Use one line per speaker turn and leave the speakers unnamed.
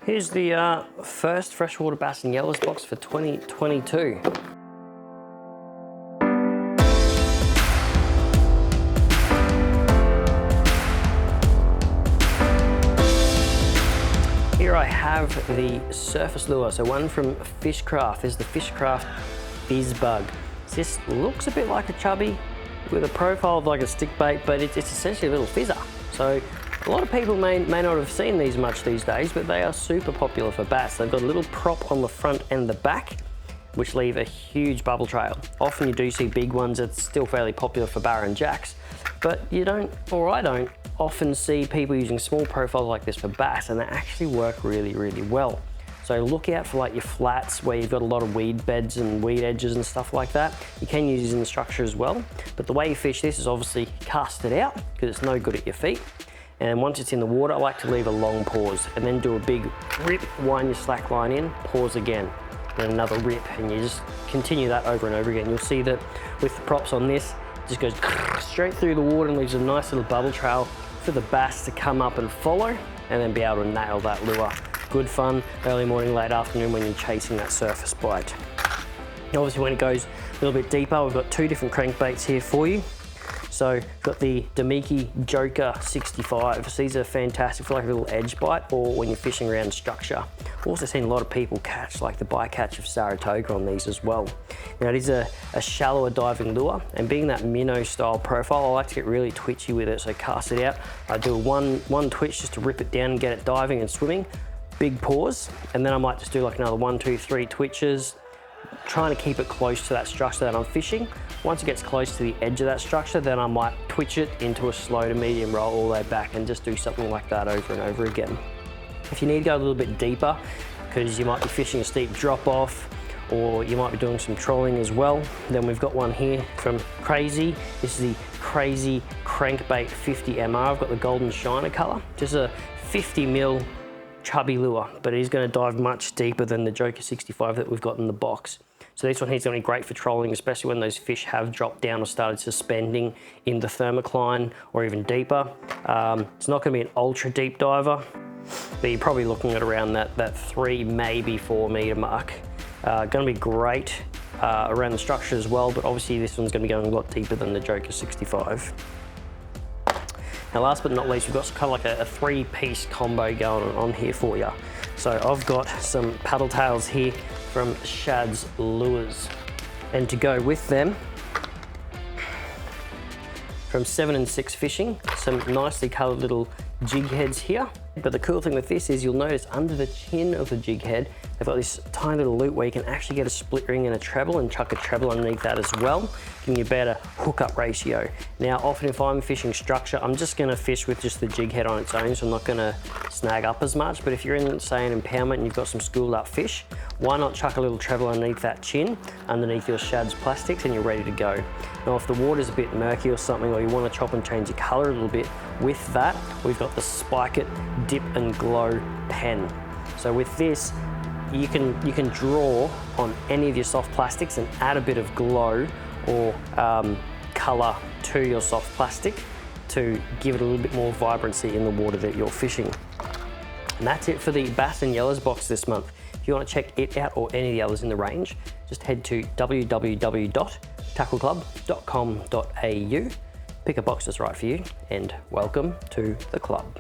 Here's the first freshwater bass and yellows box for 2022. Here I have the surface lure, so one from Fishcraft. This is the Fishcraft Fizzbug. This looks a bit like a chubby with a profile of like a stick bait, but it's essentially a little fizzer. So a lot of people may not have seen these much these days, but they are super popular for bass. They've got a little prop on the front and the back, which leave a huge bubble trail. Often you do see big ones. It's still fairly popular for barra and jacks, but you don't, or I don't, often see people using small profiles like this for bass, and they actually work really, really well. So look out for like your flats where you've got a lot of weed beds and weed edges and stuff like that. You can use these in the structure as well, but the way you fish this is obviously cast it out because it's no good at your feet. And once it's in the water, I like to leave a long pause and then do a big rip, wind your slack line in, pause again, and another rip, and you just continue that over and over again. You'll see that with the props on this, it just goes straight through the water and leaves a nice little bubble trail for the bass to come up and follow and then be able to nail that lure. Good fun, early morning, late afternoon when you're chasing that surface bite. Obviously when it goes a little bit deeper, we've got two different crankbaits here for you. So we've got the Damiki Joker 65. So these are fantastic for like a little edge bite or when you're fishing around structure. I've also seen a lot of people catch like the bycatch of Saratoga on these as well. Now it is a shallower diving lure, and being that minnow style profile, I like to get really twitchy with it. So cast it out, I do one twitch just to rip it down and get it diving and swimming. Big pause, and then I might just do like another 1, 2, 3 twitches, trying to keep it close to that structure that I'm fishing. Once it gets close to the edge of that structure, then I might twitch it into a slow to medium roll all the way back and just do something like that over and over again. If you need to go a little bit deeper, because you might be fishing a steep drop off, or you might be doing some trolling as well, then we've got one here from Crazy. This is the Crazy Crankbait 50 MR. I've got the golden shiner color, just a 50 mil chubby lure, but it is going to dive much deeper than the Joker 65 that we've got in the box. So this one here is going to be great for trolling, especially when those fish have dropped down or started suspending in the thermocline or even deeper. It's not going to be an ultra deep diver, but you're probably looking at around that 3, maybe 4 meter mark. Going to be great around the structure as well, but obviously this one's going to be going a lot deeper than the Joker 65. Now last but not least, we've got kind of like a 3-piece combo going on here for you. So I've got some paddle tails here from Shad's Lures. And to go with them, from 7 and 6 Fishing, some nicely colored little jig heads here. But the cool thing with this is you'll notice under the chin of the jig head, they've got this tiny little loop where you can actually get a split ring and a treble and chuck a treble underneath that as well, giving you a better hookup ratio. Now, often if I'm fishing structure, I'm just gonna fish with just the jig head on its own, so I'm not gonna snag up as much. But if you're in, say, an impoundment and you've got some schooled up fish, why not chuck a little treble underneath that chin, underneath your Shad's plastics, and you're ready to go. Now, if the water's a bit murky or something, or you wanna chop and change your color a little bit, with that, we've got the Spike It Dip and Glow pen. So with this, you can draw on any of your soft plastics and add a bit of glow or color to your soft plastic to give it a little bit more vibrancy in the water that you're fishing. And that's it for the Bass and Yellows box this month. If you want to check it out or any of the others in the range, just head to www.tackleclub.com.au, pick a box that's right for you, and welcome to the club.